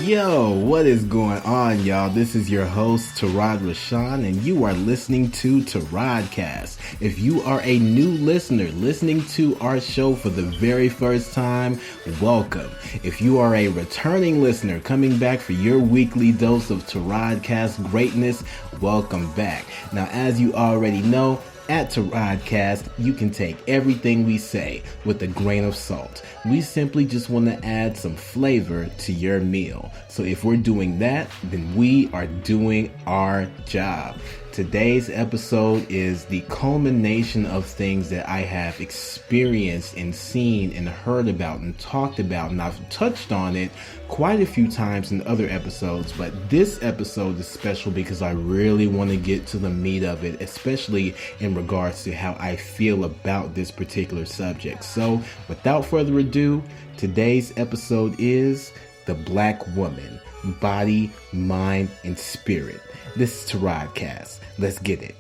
Yo, what is going on, y'all? This is your host, Tarod McKnight, and you are listening to TARODCAST. If you are a new listener listening to our show for the very first time, welcome. If you are a returning listener coming back for your weekly dose of TARODCAST greatness, welcome back. Now, as you already know, at TARODCAST, you can take everything we say with a grain of salt. We simply just want to add some flavor to your meal. So if we're doing that, then we are doing our job. Today's episode is the culmination of things that I have experienced and seen and heard about and talked about, and I've touched on it quite a few times in other episodes, but this episode is special because I really want to get to the meat of it, especially in regards to how I feel about this particular subject. So without further ado, today's episode is the Black Woman, Body, Mind, and Spirit. This is TARODCAST. Let's get it.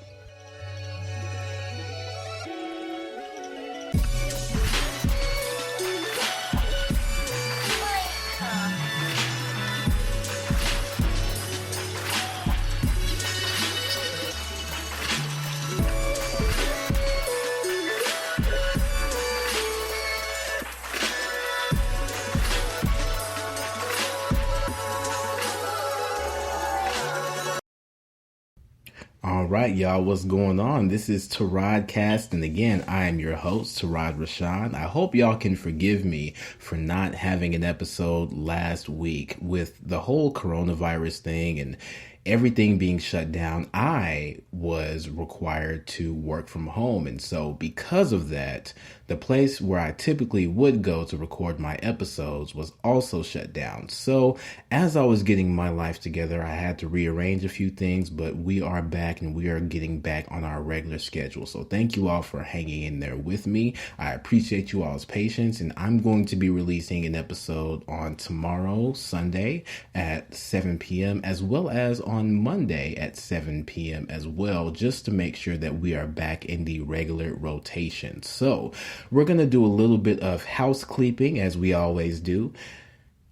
All right, y'all, what's going on? This is TARODCAST, and again, I am your host, Tarod McKnight. I hope y'all can forgive me for not having an episode last week with the whole coronavirus thing and everything being shut down. I was required to work from home, and so because of that, the place where I typically would go to record my episodes was also shut down. So as I was getting my life together, I had to rearrange a few things, but we are back and we are getting back on our regular schedule. So thank you all for hanging in there with me. I appreciate you all's patience, and I'm going to be releasing an episode on tomorrow, Sunday at 7 p.m. as well as on Monday at 7 p.m. as well, just to make sure that we are back in the regular rotation. So we're going to do a little bit of house cleaning as we always do.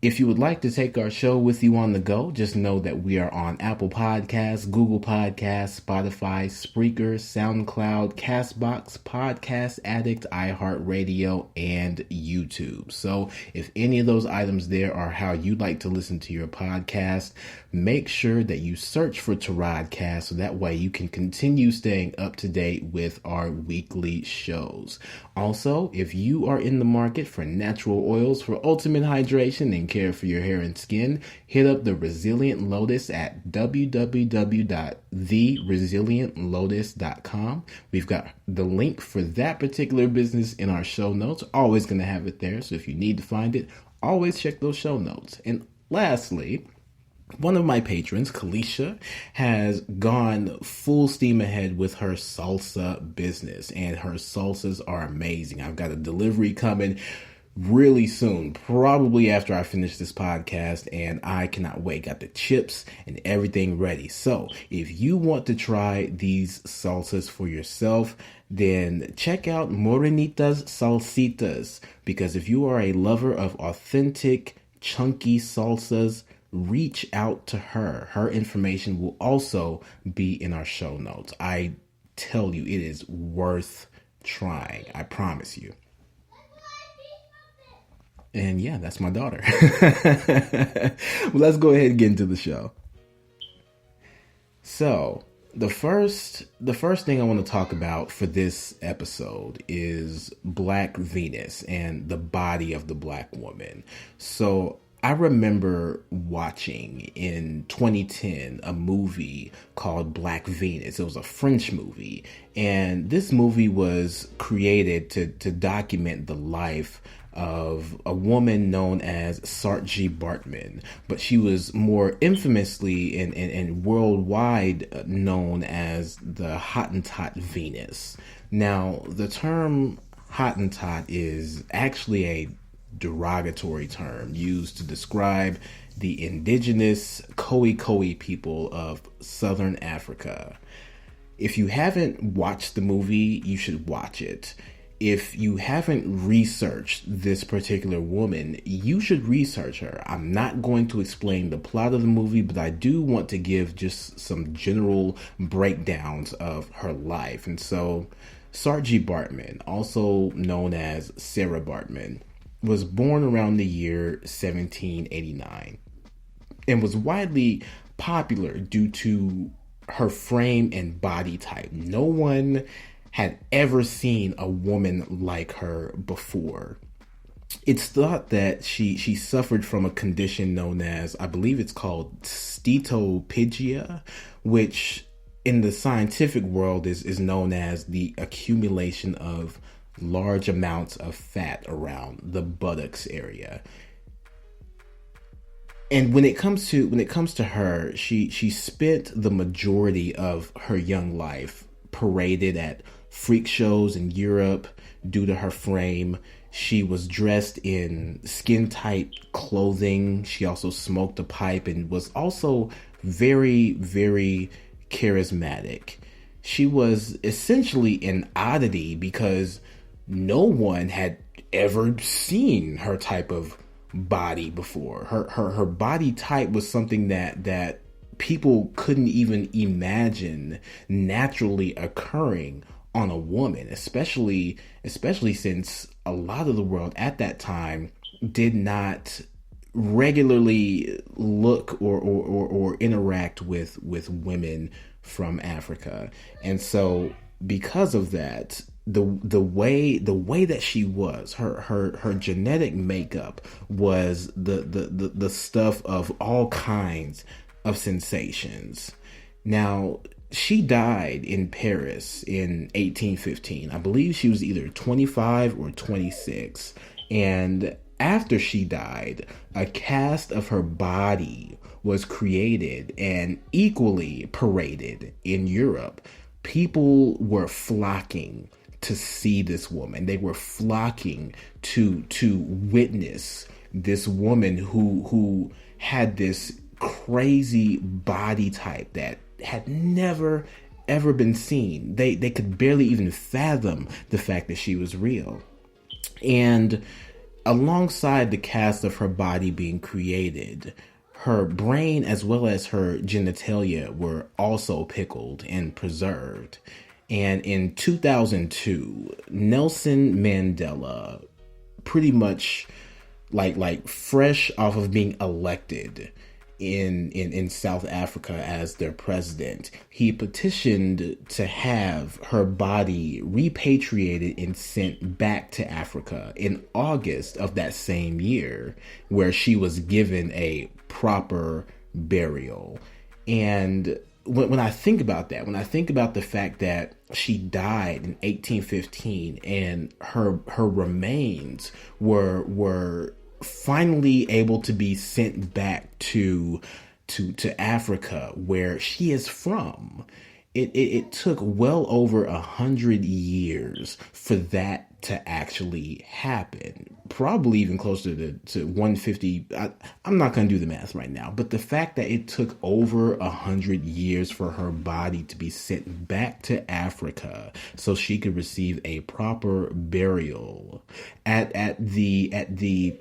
If you would like to take our show with you on the go, just know that we are on Apple Podcasts, Google Podcasts, Spotify, Spreaker, SoundCloud, Castbox, Podcast Addict, iHeartRadio, and YouTube. So if any of those items there are how you like to listen to your podcast, make sure that you search for TARODCAST so that way you can continue staying up to date with our weekly shows. Also, if you are in the market for natural oils for ultimate hydration and care for your hair and skin, hit up the Resilient Lotus at www.theresilientlotus.com. We've got the link for that particular business in our show notes. Always going to have it there. So if you need to find it, always check those show notes. And lastly, one of my patrons, Kalisha, has gone full steam ahead with her salsa business, and her salsas are amazing. I've got a delivery coming really soon, probably after I finish this podcast, and I cannot wait. Got the chips and everything ready. So if you want to try these salsas for yourself, then check out Morenitas Salsitas, because if you are a lover of authentic, chunky salsas, reach out to her. Her information will also be in our show notes. I tell you, it is worth trying. I promise you. And yeah, that's my daughter. Well, let's go ahead and get into the show. So the first thing I want to talk about for this episode is Black Venus and the body of the Black woman. So I remember watching in 2010 a movie called Black Venus. It was a French movie, and this movie was created to document the life of a woman known as Saartjie Baartman, but she was more infamously and worldwide known as the Hottentot Venus. Now, the term Hottentot is actually a derogatory term used to describe the indigenous Khoikhoi people of Southern Africa. If you haven't watched the movie, you should watch it. if you haven't researched this particular woman, you should research her. I'm not going to explain the plot of the movie, but I do want to give just some general breakdowns of her life. And so, Saartjie Baartman, also known as Sarah Baartman, was born around the year 1789 and was widely popular due to her frame and body type. No one had ever seen a woman like her before. It's thought that she suffered from a condition known as, I believe it's called steatopygia, which in the scientific world is known as the accumulation of large amounts of fat around the buttocks area. And when it comes to her, she spent the majority of her young life paraded at freak shows in Europe due to her frame. She was dressed in skin-tight clothing. She also smoked a pipe and was also very, very charismatic. She was essentially an oddity because no one had ever seen her type of body before. Her body type was something that people couldn't even imagine naturally occurring on a woman, especially since a lot of the world at that time did not regularly look or interact with women from Africa. And so because of that, the way that she was, her genetic makeup was the stuff of all kinds of sensations. Now, she died in Paris in 1815. I believe she was either 25 or 26. And after she died, a cast of her body was created and equally paraded in Europe. People were flocking to see this woman. They were flocking to witness this woman who had this crazy body type that had never ever been seen. They could barely even fathom the fact that she was real. And alongside the cast of her body being created, her brain as well as her genitalia were also pickled and preserved. And in 2002, Nelson Mandela, pretty much like fresh off of being elected in South Africa as their president, he petitioned to have her body repatriated and sent back to Africa in August of that same year, where she was given a proper burial. And when I think about that, when I think about the fact that she died in 1815 and her remains were finally able to be sent back to Africa, where she is from, it took well over 100 years for that to actually happen. Probably even closer to 150. I'm not going to do the math right now, but the fact that it took over 100 years for her body to be sent back to Africa so she could receive a proper burial at the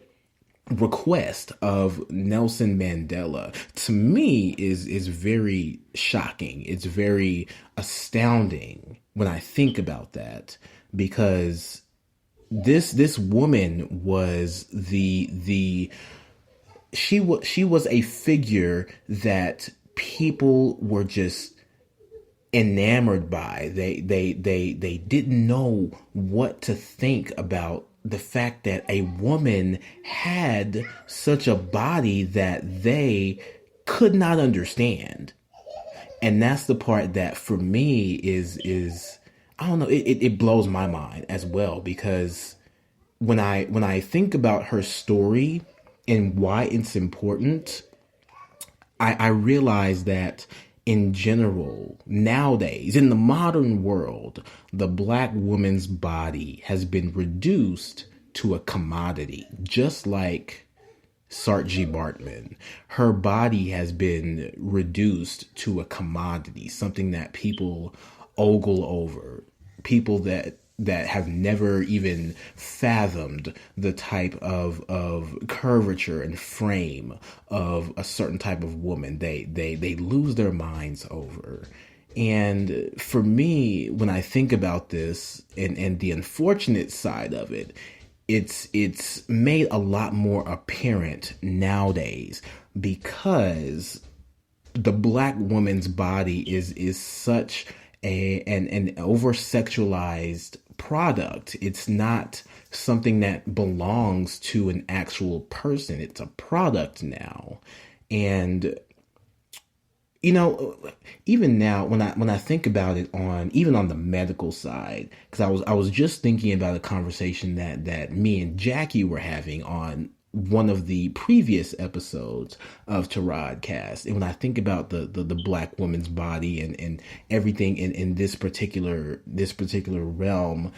request of Nelson Mandela, to me is very shocking. It's very astounding when I think about that, because this woman was she was a figure that people were just enamored by. They didn't know what to think about the fact that a woman had such a body that they could not understand. And that's the part that for me is I don't know, it blows my mind as well, because when I think about her story and why it's important, I realize that in general, nowadays, in the modern world, the Black woman's body has been reduced to a commodity, just like Saartjie Baartman. Her body has been reduced to a commodity, something that people ogle over, people that that have never even fathomed the type of curvature and frame of a certain type of woman. They lose their minds over. And for me, when I think about this and the unfortunate side of it, it's made a lot more apparent nowadays because the black woman's body is such an over sexualized product. It's not something that belongs to an actual person. It's a product now. And you know, even now when I think about it on even on the medical side, because I was just thinking about a conversation that me and Jackie were having on one of the previous episodes of TARODCAST. And when I think about the black woman's body and everything in this particular realm,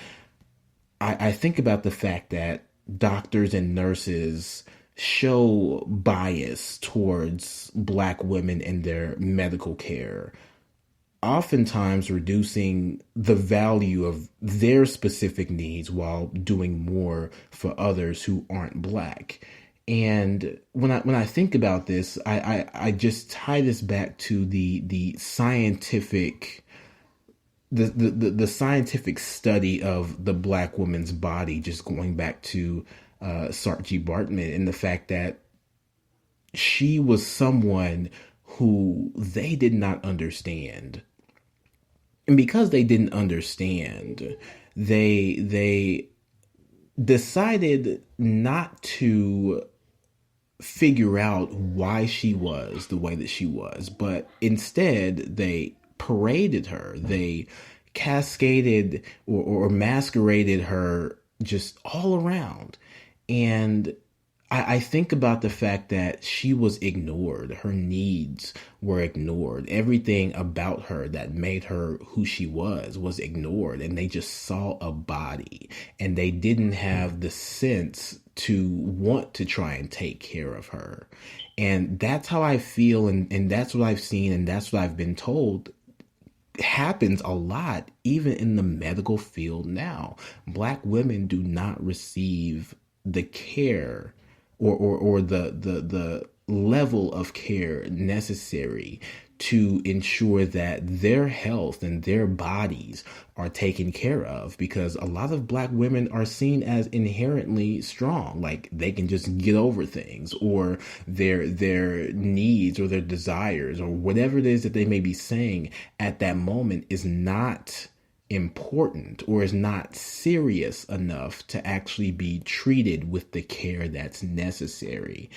I think about the fact that doctors and nurses show bias towards black women in their medical care, oftentimes reducing the value of their specific needs while doing more for others who aren't black. And when I think about this, I just tie this back to the scientific the scientific study of the black woman's body, just going back to Saartjie Baartman, and the fact that she was someone who they did not understand. And because they didn't understand, they decided not to figure out why she was the way that she was, but instead they paraded her. They cascaded or masqueraded her just all around. And I think about the fact that she was ignored. Her needs were ignored. Everything about her that made her who she was ignored. And they just saw a body. And they didn't have the sense to want to try and take care of her. And that's how I feel. And that's what I've seen. And that's what I've been told happens a lot, even in the medical field now. Black women do not receive the care or the level of care necessary to ensure that their health and their bodies are taken care of, because a lot of black women are seen as inherently strong, like they can just get over things, or their needs or their desires or whatever it is that they may be saying at that moment is not important or is not serious enough to actually be treated with the care that's necessary.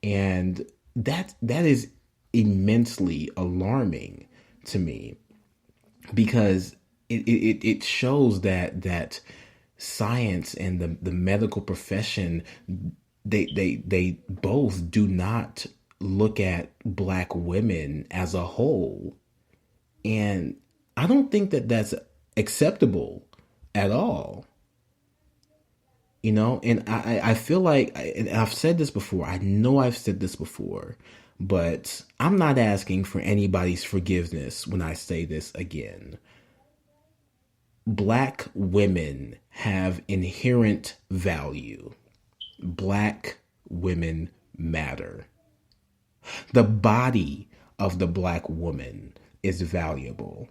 And that is immensely alarming to me, because it shows that science and the medical profession, they both do not look at black women as a whole. And I don't think that that's acceptable at all. You know, and I feel like, and I've said this before, I know I've said this before, but I'm not asking for anybody's forgiveness when I say this again. Black women have inherent value. Black women matter. The body of the black woman is valuable.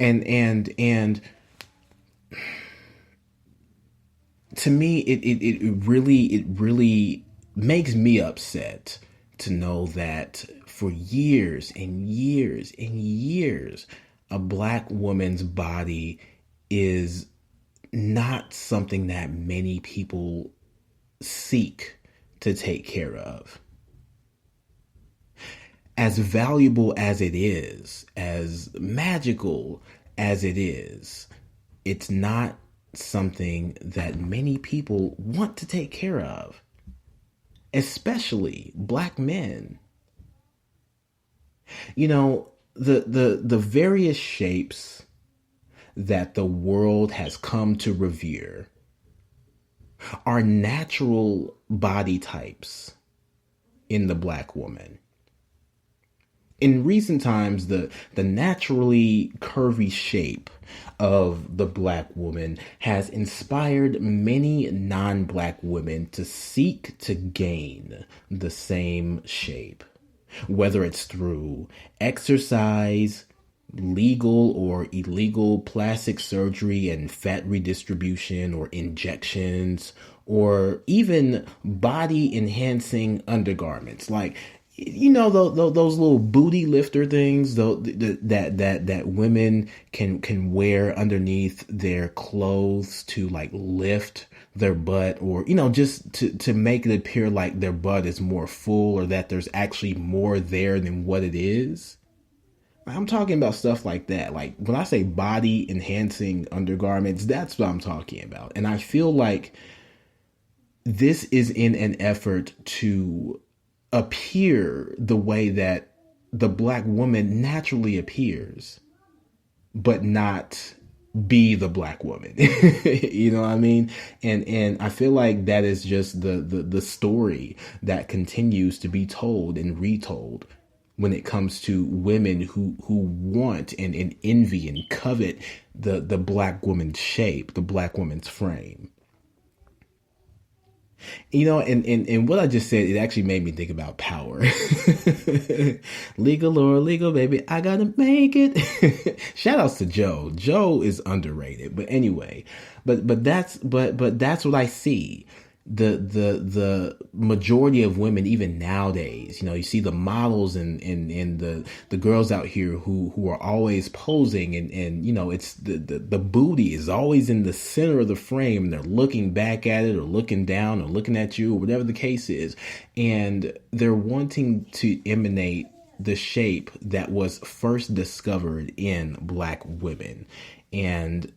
And to me, it really makes me upset to know that for years and years and years, a black woman's body is not something that many people seek to take care of. As valuable as it is, as magical as it is, it's not something that many people want to take care of, especially black men. You know, the various shapes that the world has come to revere are natural body types in the black woman. In recent times, the naturally curvy shape of the black woman has inspired many non-black women to seek to gain the same shape, whether it's through exercise, legal or illegal plastic surgery and fat redistribution or injections, or even body enhancing undergarments like those little booty lifter things that women can wear underneath their clothes to like lift their butt, or just to make it appear like their butt is more full, or that there's actually more there than what it is. I'm talking about stuff like that. Like when I say body enhancing undergarments, that's what I'm talking about. And I feel like this is in an effort to appear the way that the black woman naturally appears, but not be the black woman. You know what I mean? And I feel like that is just the story that continues to be told and retold when it comes to women who want and envy and covet the black woman's shape, the black woman's frame. And what I just said, it actually made me think about power. Legal or illegal, baby, I gotta make it. Shout outs to Joe. Joe is underrated. But anyway, but that's what I see. The majority of women, even nowadays, you see the models and the girls out here who are always posing, and it's the booty is always in the center of the frame. They're looking back at it, or looking down, or looking at you, or whatever the case is, and they're wanting to emanate the shape that was first discovered in black women. And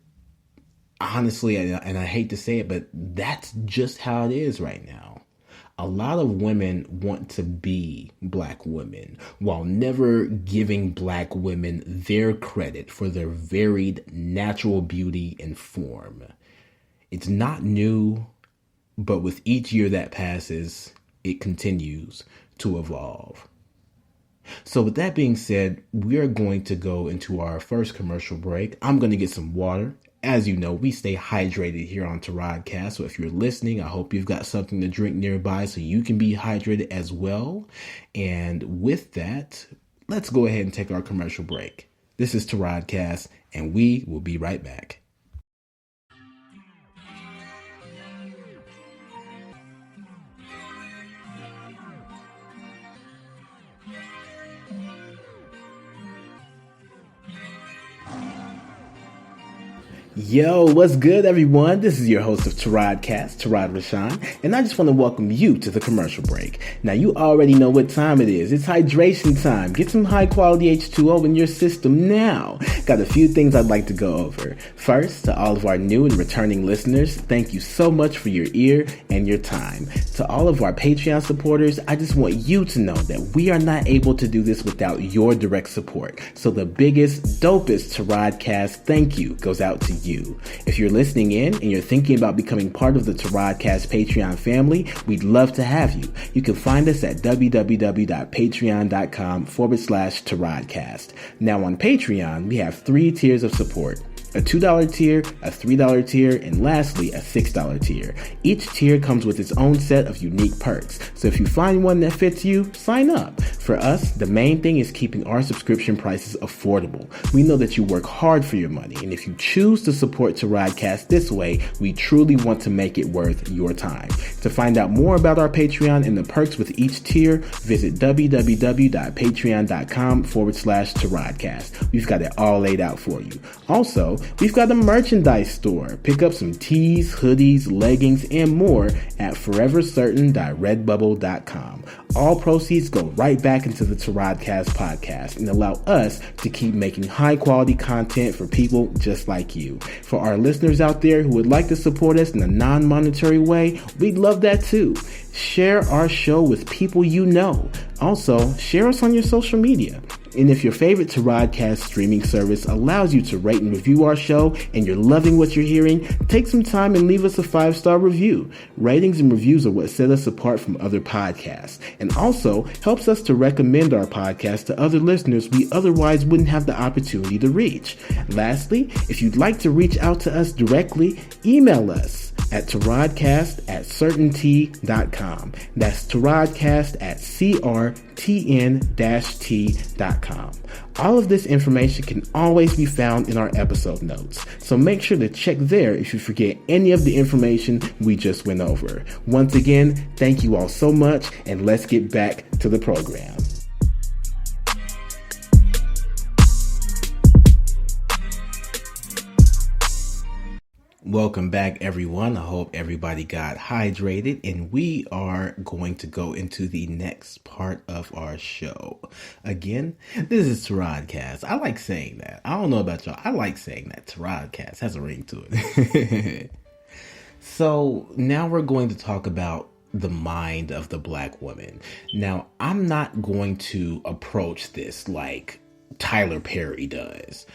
honestly, and I hate to say it, but that's just how it is right now. A lot of women want to be black women while never giving black women their credit for their varied natural beauty and form. It's not new, but with each year that passes, it continues to evolve. So with that being said, we are going to go into our first commercial break. I'm going to get some water. As you know, we stay hydrated here on TARODCAST. So if you're listening, I hope you've got something to drink nearby so you can be hydrated as well. And with that, let's go ahead and take our commercial break. This is TARODCAST, and we will be right back. Yo, what's good, everyone? This is your host of TARODCAST, Tarod Rashan, and I just want to welcome you to the commercial break. Now, you already know what time it is. It's hydration time. Get some high-quality H2O in your system now. Got a few things I'd like to go over. First, to all of our new and returning listeners, thank you so much for your ear and your time. To all of our Patreon supporters, I just want you to know that we are not able to do this without your direct support. So the biggest, dopest TARODCAST thank you goes out to you. If you're listening in and you're thinking about becoming part of the TARODCAST Patreon family, we'd love to have you. You can find us at www.patreon.com/TARODCAST. Now on Patreon, we have 3 tiers of support: a $2 tier, a $3 tier, and lastly, a $6 tier. Each tier comes with its own set of unique perks. So if you find one that fits you, sign up. For us, the main thing is keeping our subscription prices affordable. We know that you work hard for your money, and if you choose to support TARODCAST this way, we truly want to make it worth your time. To find out more about our Patreon and the perks with each tier, visit www.patreon.com/TARODCAST. We've got it all laid out for you. Also, we've got a merchandise store. Pick up some tees, hoodies, leggings, and more at forevercertain.redbubble.com. All proceeds go right back into the TARODCAST podcast and allow us to keep making high quality content for people just like you. For our listeners out there who would like to support us in a non-monetary way, we'd love that too. Share our show with people you know. Also, share us on your social media. And if your favorite TARODCAST streaming service allows you to rate and review our show and you're loving what you're hearing, take some time and leave us a 5-star review. Ratings and reviews are what set us apart from other podcasts and also helps us to recommend our podcast to other listeners we otherwise wouldn't have the opportunity to reach. Lastly, if you'd like to reach out to us directly, email us at TARODCAST@CRTN-T.com. That's TARODCAST@CRTN-T.com. All of this information can always be found in our episode notes, so make sure to check there if you forget any of the information we just went over. Once again, thank you all so much, and let's get back to the program. Welcome back, everyone. I hope everybody got hydrated, and we are going to go into the next part of our show. Again, this is TARODCAST. I like saying that. I don't know about y'all. I like saying that. TARODCAST has a ring to it. So now we're going to talk about the mind of the Black woman. Now, I'm not going to approach this like Tyler Perry does.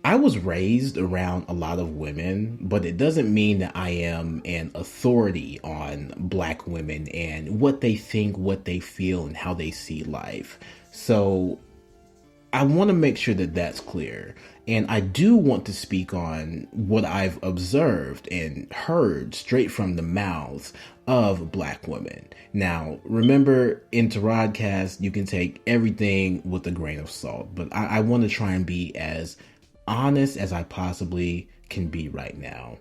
I was raised around a lot of women, but it doesn't mean that I am an authority on Black women and what they think, what they feel, and how they see life. So I want to make sure that that's clear. And I do want to speak on what I've observed and heard straight from the mouths of Black women. Now, remember, in TARODCAST, you can take everything with a grain of salt, but I want to try and be as honest as I possibly can be right now.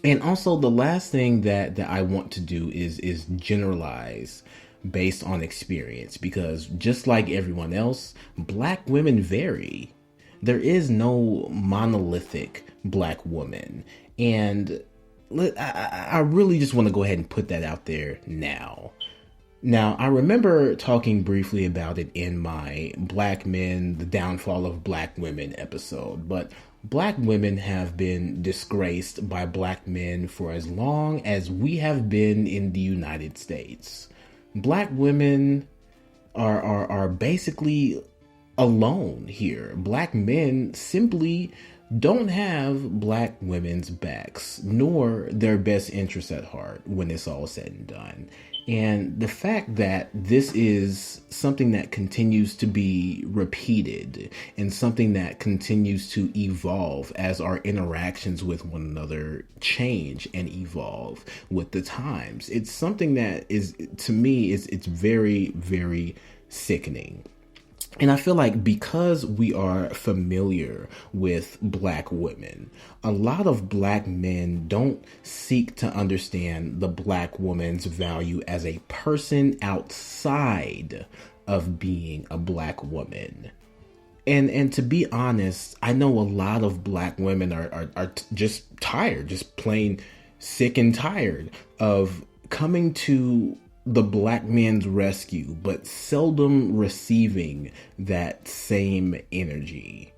And also, the last thing that I want to do is generalize based on experience, because just like everyone else, Black women vary. There is no monolithic Black woman. And I really just want to go ahead and put that out there now. Now, I remember talking briefly about it in my Black Men, the Downfall of Black Women episode, but Black women have been disgraced by Black men for as long as we have been in the United States. Black women are basically alone here. Black men simply don't have Black women's backs, nor their best interests at heart when it's all said and done. And the fact that this is something that continues to be repeated and something that continues to evolve as our interactions with one another change and evolve with the times. It's something that is, to me, it's very, very sickening. And I feel like because we are familiar with Black women, a lot of Black men don't seek to understand the Black woman's value as a person outside of being a Black woman. And to be honest, I know a lot of Black women are just tired, just plain sick and tired of coming to the Black man's rescue, but seldom receiving that same energy.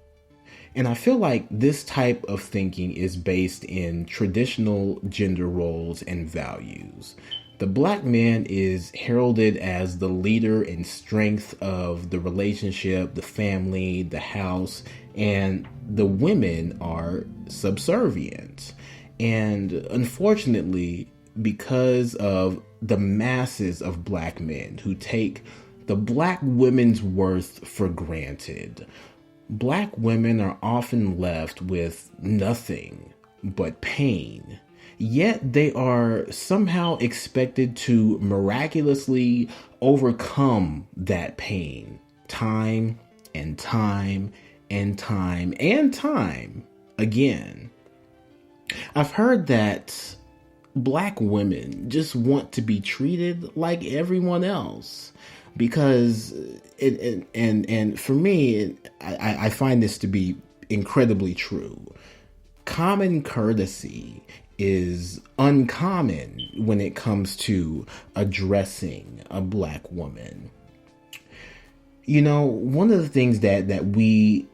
And I feel like this type of thinking is based in traditional gender roles and values. The Black man is heralded as the leader and strength of the relationship, the family, the house, and the women are subservient. And unfortunately, because of the masses of Black men who take the Black women's worth for granted, Black women are often left with nothing but pain. Yet they are somehow expected to miraculously overcome that pain time and time and time and time again. I've heard that Black women just want to be treated like everyone else because and for me, I find this to be incredibly true. Common courtesy is uncommon when it comes to addressing a Black woman. You know, one of the things that we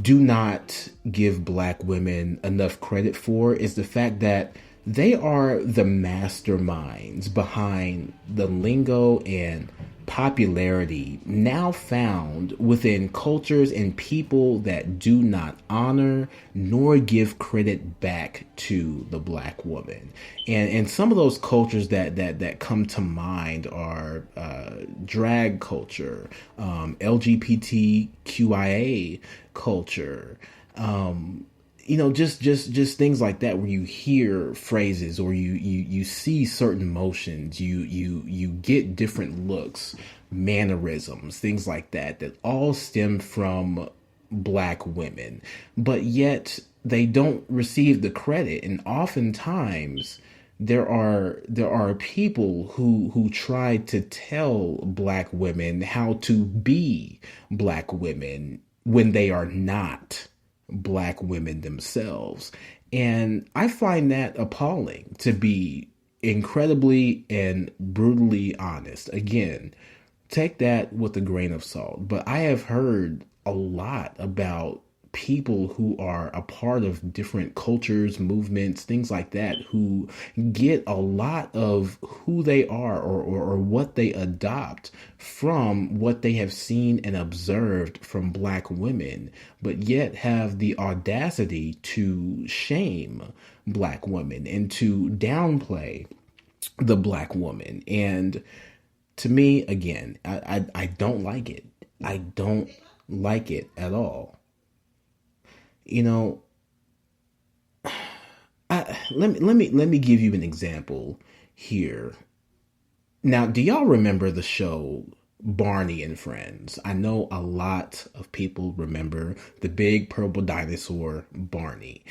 do not give Black women enough credit for is the fact that they are the masterminds behind the lingo and popularity now found within cultures and people that do not honor nor give credit back to the black woman. And some of those cultures that come to mind are drag culture, LGBTQIA culture, just things like that, where you hear phrases or you see certain motions, you get different looks, mannerisms, things like that all stem from black women, but yet they don't receive the credit. And oftentimes there are people who try to tell black women how to be black women when they are not black women themselves. And I find that appalling, to be incredibly and brutally honest. Again, take that with a grain of salt. But I have heard a lot about people who are a part of different cultures, movements, things like that, who get a lot of who they are or what they adopt from what they have seen and observed from black women, but yet have the audacity to shame black women and to downplay the black woman. And to me, again, I don't like it. I don't like it at all. Let me give you an example here. Now, do y'all remember the show Barney and Friends? I know a lot of people remember the big purple dinosaur Barney.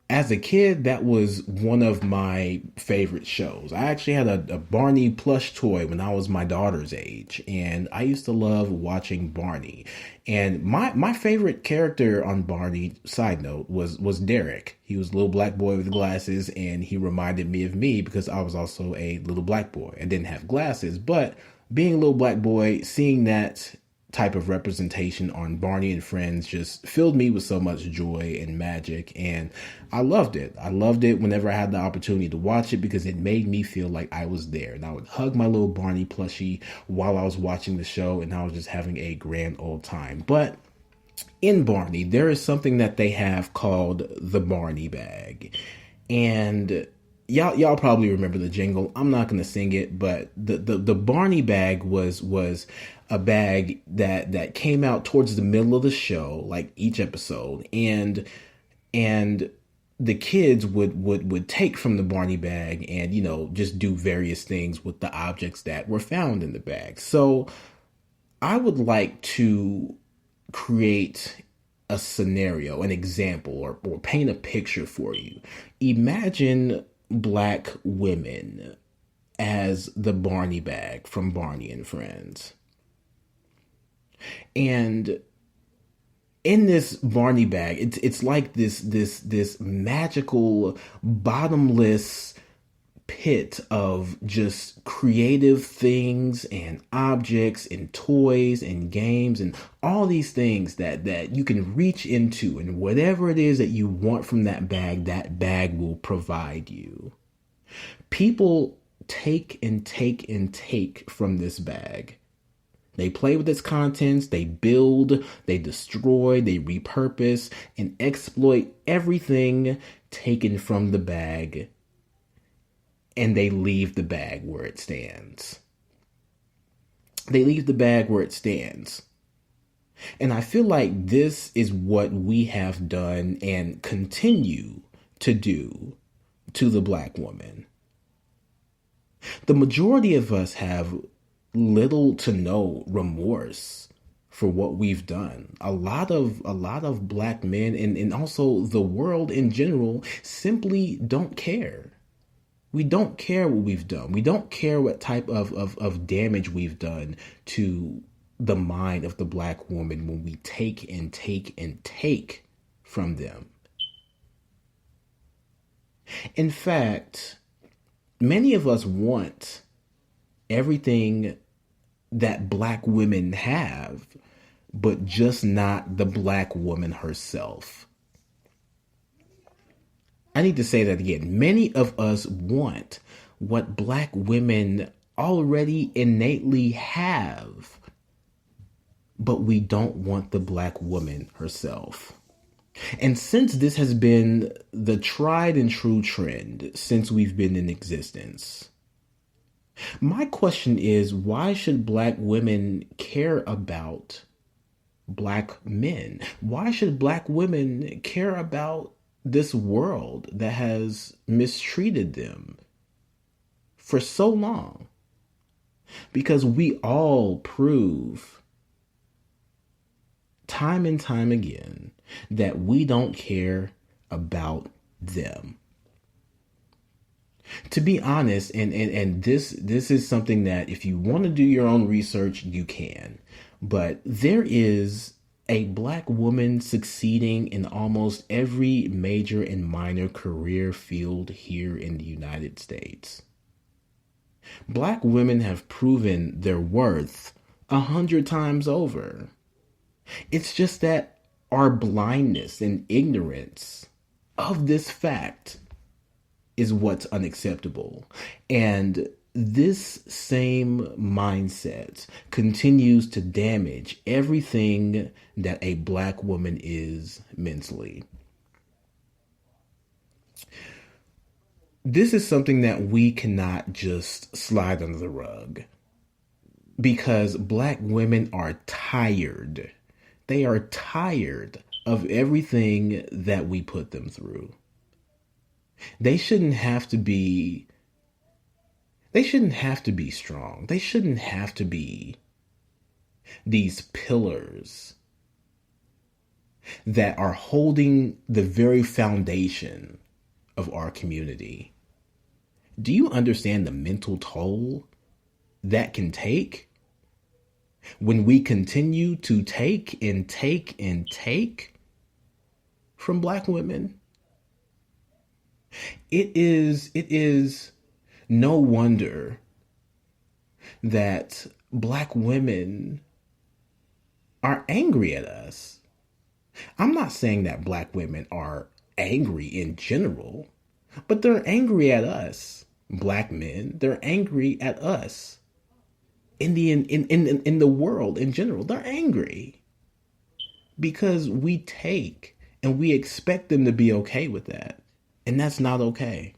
As a kid, that was one of my favorite shows. I actually had a Barney plush toy when I was my daughter's age, and I used to love watching Barney. And my favorite character on Barney, side note, was Derek. He was a little black boy with glasses, and he reminded me of me because I was also a little black boy. I didn't have glasses, but being a little black boy, seeing that type of representation on Barney and Friends just filled me with so much joy and magic, and I loved it. I loved it whenever I had the opportunity to watch it because it made me feel like I was there, and I would hug my little Barney plushie while I was watching the show, and I was just having a grand old time. But in Barney, there is something that they have called the Barney bag, and y'all probably remember the jingle. I'm not going to sing it, but the Barney bag was a bag that came out towards the middle of the show, like each episode, and the kids would take from the Barney bag and just do various things with the objects that were found in the bag. So I would like to create a scenario, an example, or paint a picture for you. Imagine black women as the Barney bag from Barney and Friends. And in this Barney bag, it's like this magical bottomless pit of just creative things and objects and toys and games and all these things that you can reach into, and whatever it is that you want from that bag will provide you. People take and take and take from this bag. They play with its contents, they build, they destroy, they repurpose, and exploit everything taken from the bag, and they leave the bag where it stands. They leave the bag where it stands. And I feel like this is what we have done and continue to do to the black woman. The majority of us have little to no remorse for what we've done. A lot of black men and also the world in general simply don't care. We don't care what we've done. We don't care what type of damage we've done to the mind of the black woman when we take and take and take from them. In fact, many of us want everything that black women have, but just not the black woman herself. I need to say that again. Many of us want what black women already innately have, but we don't want the black woman herself. And since this has been the tried and true trend since we've been in existence, my question is, why should black women care about black men? Why should black women care about this world that has mistreated them for so long? Because we all prove time and time again that we don't care about them. To be honest, and this is something that if you want to do your own research, you can. But there is a black woman succeeding in almost every major and minor career field here in the United States. Black women have proven their worth 100 times over. It's just that our blindness and ignorance of this fact is what's unacceptable. And this same mindset continues to damage everything that a black woman is mentally. This is something that we cannot just slide under the rug, because black women are tired. They are tired of everything that we put them through. They shouldn't have to be strong. They shouldn't have to be these pillars that are holding the very foundation of our community. Do you understand the mental toll that can take when we continue to take and take and take from black women? It is no wonder that black women are angry at us. I'm not saying that black women are angry in general, but they're angry at us. Black men, they're angry at us. In the world in general, they're angry because we take and we expect them to be okay with that. And that's not okay.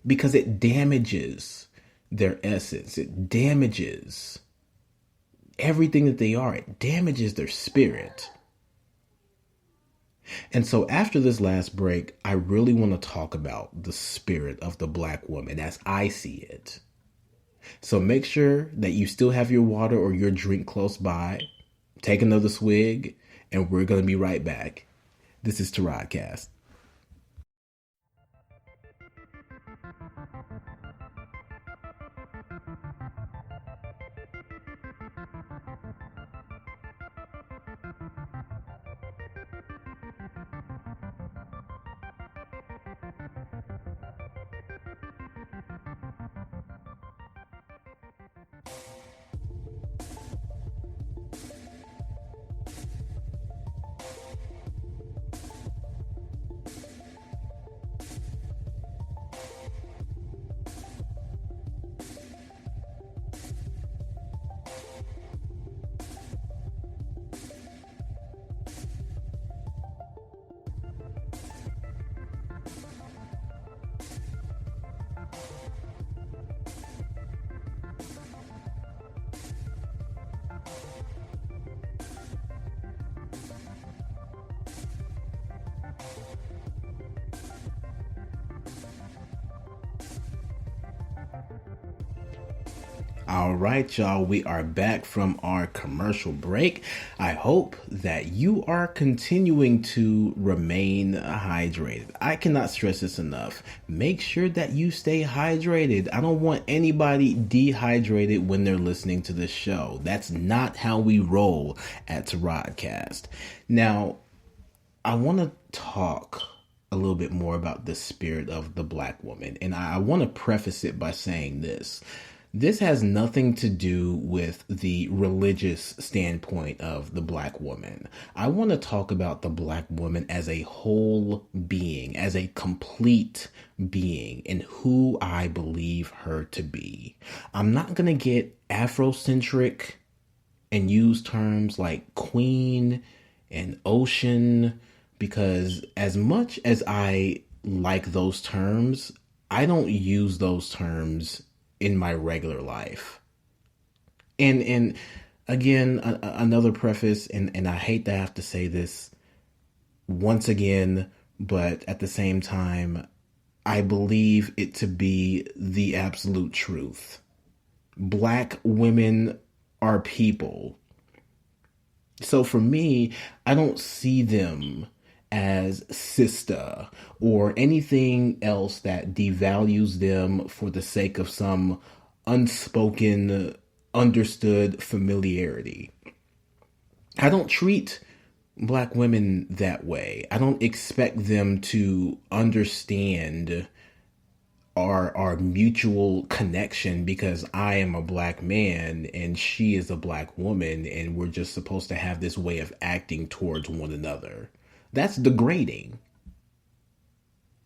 Because it damages their essence. It damages everything that they are. It damages their spirit. And so after this last break, I really want to talk about the spirit of the black woman as I see it. So make sure that you still have your water or your drink close by. Take another swig, and we're going to be right back. This is TARODCAST. All right, y'all, we are back from our commercial break. I hope that you are continuing to remain hydrated. I cannot stress this enough. Make sure that you stay hydrated. I don't want anybody dehydrated when they're listening to this show. That's not how we roll at TARODCAST. Now, I want to talk a little bit more about the spirit of the black woman. And I want to preface it by saying this. This has nothing to do with the religious standpoint of the black woman. I want to talk about the black woman as a whole being, as a complete being, and who I believe her to be. I'm not going to get Afrocentric and use terms like queen and ocean, because as much as I like those terms, I don't use those terms in my regular life. And again, another preface, and I hate to have to say this once again, but at the same time, I believe it to be the absolute truth. Black women are people. So for me, I don't see them as sister or anything else that devalues them for the sake of some unspoken, understood familiarity. I don't treat black women that way. I don't expect them to understand our mutual connection because I am a black man and she is a black woman and we're just supposed to have this way of acting towards one another. That's degrading.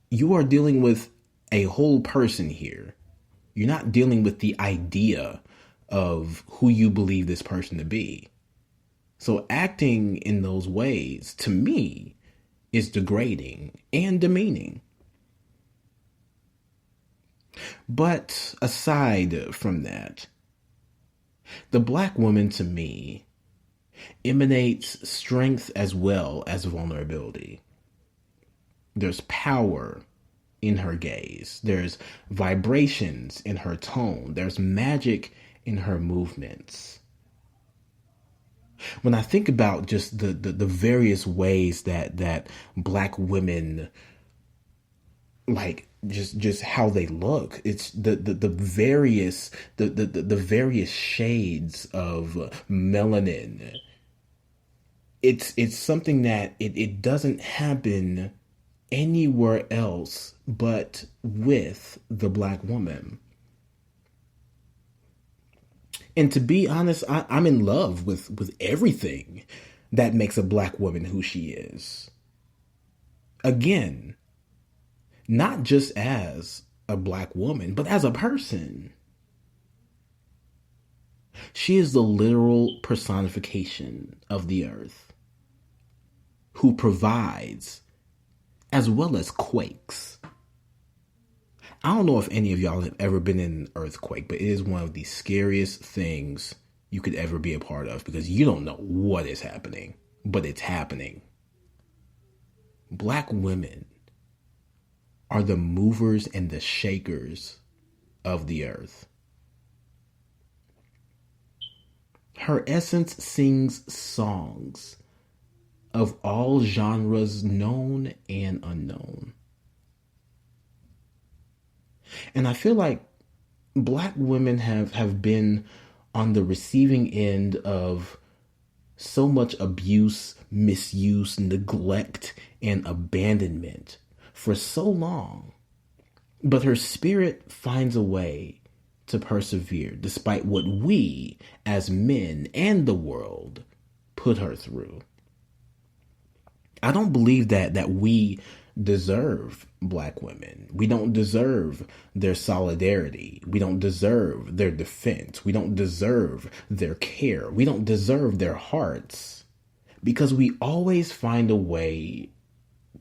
You are dealing with a whole person here. You're not dealing with the idea of who you believe this person to be. So acting in those ways, to me, is degrading and demeaning. But aside from that, the black woman to me emanates strength as well as vulnerability. There's power in her gaze. There's vibrations in her tone. There's magic in her movements. When I think about just the various ways that black women, like just how they look, it's the various shades of melanin. It's something that it doesn't happen anywhere else but with the black woman. And to be honest, I'm in love with everything that makes a black woman who she is. Again, not just as a black woman, but as a person. She is the literal personification of the earth, who provides as well as quakes. I don't know if any of y'all have ever been in an earthquake, but it is one of the scariest things you could ever be a part of because you don't know what is happening, but it's happening. Black women are the movers and the shakers of the earth. Her essence sings songs of all genres known and unknown. And I feel like black women have been on the receiving end of so much abuse, misuse, neglect, and abandonment for so long. But her spirit finds a way to persevere despite what we as men and the world put her through. I don't believe that we deserve black women. We don't deserve their solidarity. We don't deserve their defense. We don't deserve their care. We don't deserve their hearts because we always find a way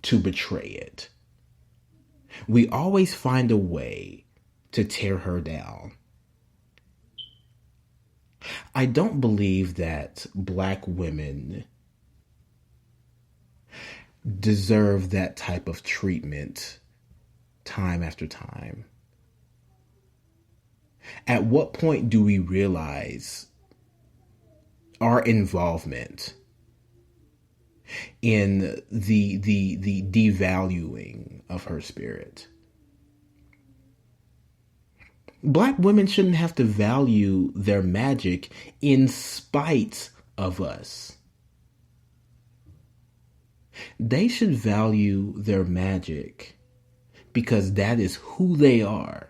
to betray it. We always find a way to tear her down. I don't believe that black women deserve that type of treatment time after time. At what point do we realize our involvement in the devaluing of her spirit? Black women shouldn't have to value their magic in spite of us. They should value their magic because that is who they are.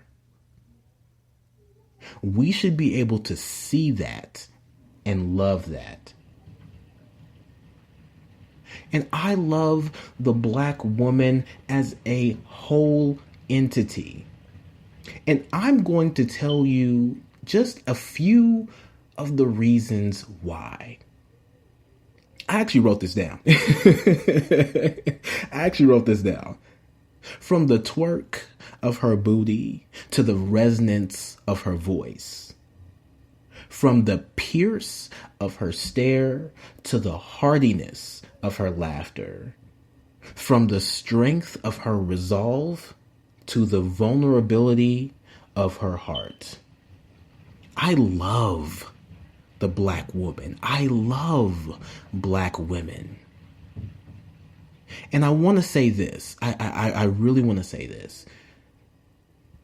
We should be able to see that and love that. And I love the Black woman as a whole entity. And I'm going to tell you just a few of the reasons why. I actually wrote this down. From the twerk of her booty to the resonance of her voice. From the pierce of her stare to the hardiness of her laughter. From the strength of her resolve to the vulnerability of her heart. I love the Black woman. I love Black women. And I want to say this. I really want to say this.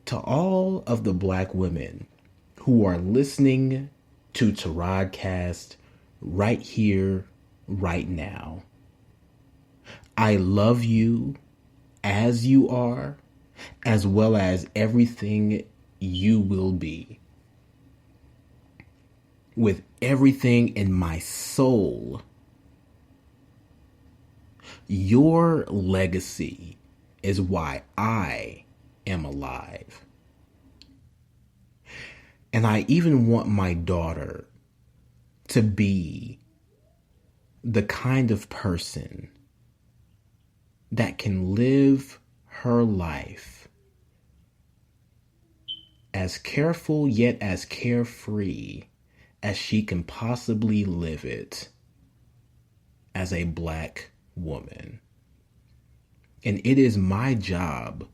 To all of the Black women who are listening to TARODCAST right here, right now. I love you as you are, as well as everything you will be. With everything in my soul. Your legacy is why I am alive. And I even want my daughter to be the kind of person that can live her life as careful yet as carefree as she can possibly live it as a Black woman. And it is my job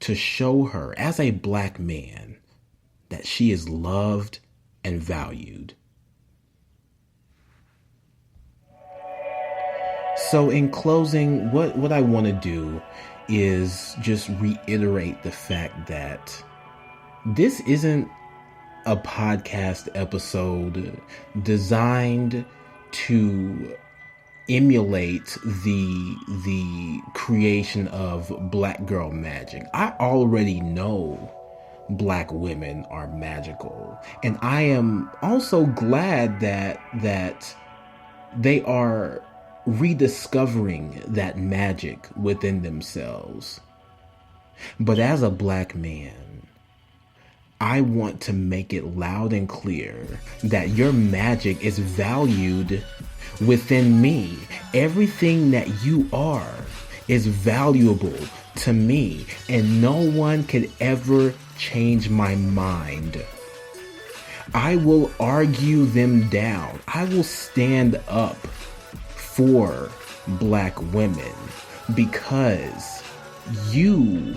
to show her as a Black man that she is loved and valued. So in closing, what I want to do is just reiterate the fact that this isn't a podcast episode designed to emulate the creation of Black girl magic. I already know Black women are magical, and I am also glad that they are rediscovering that magic within themselves. But as a Black man, I want to make it loud and clear that your magic is valued within me. Everything that you are is valuable to me, and no one could ever change my mind. I will argue them down. I will stand up for Black women because you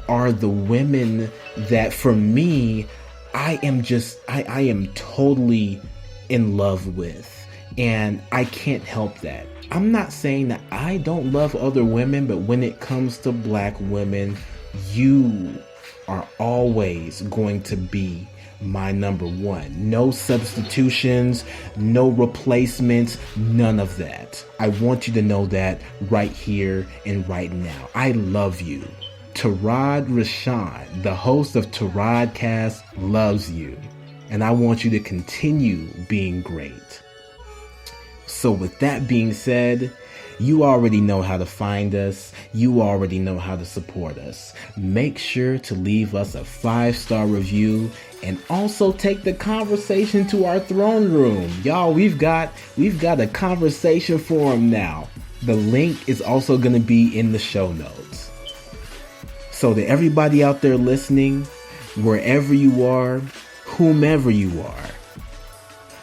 are the women that, for me, I am totally in love with. And I can't help that. I'm not saying that I don't love other women, but when it comes to Black women, you are always going to be my number one. No substitutions, no replacements, none of that. I want you to know that right here and right now. I love you. Tarod Rashawn, the host of TARODCAST, loves you. And I want you to continue being great. So with that being said, you already know how to find us. You already know how to support us. Make sure to leave us a 5-star review and also take the conversation to our throne room. Y'all, we've got a conversation forum now. The link is also going to be in the show notes. So to everybody out there listening, wherever you are, whomever you are,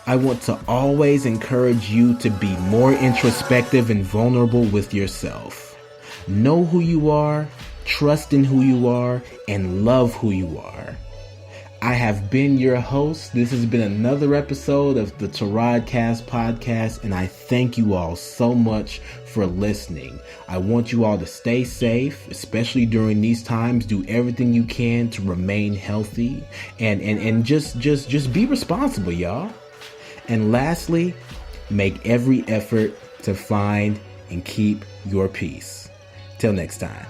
I want to always encourage you to be more introspective and vulnerable with yourself. Know who you are, trust in who you are, and love who you are. I have been your host. This has been another episode of the TARODCAST podcast, and I thank you all so much for listening. I want you all to stay safe, especially during these times. Do everything you can to remain healthy and just be responsible, y'all. And lastly, make every effort to find and keep your peace. Till next time.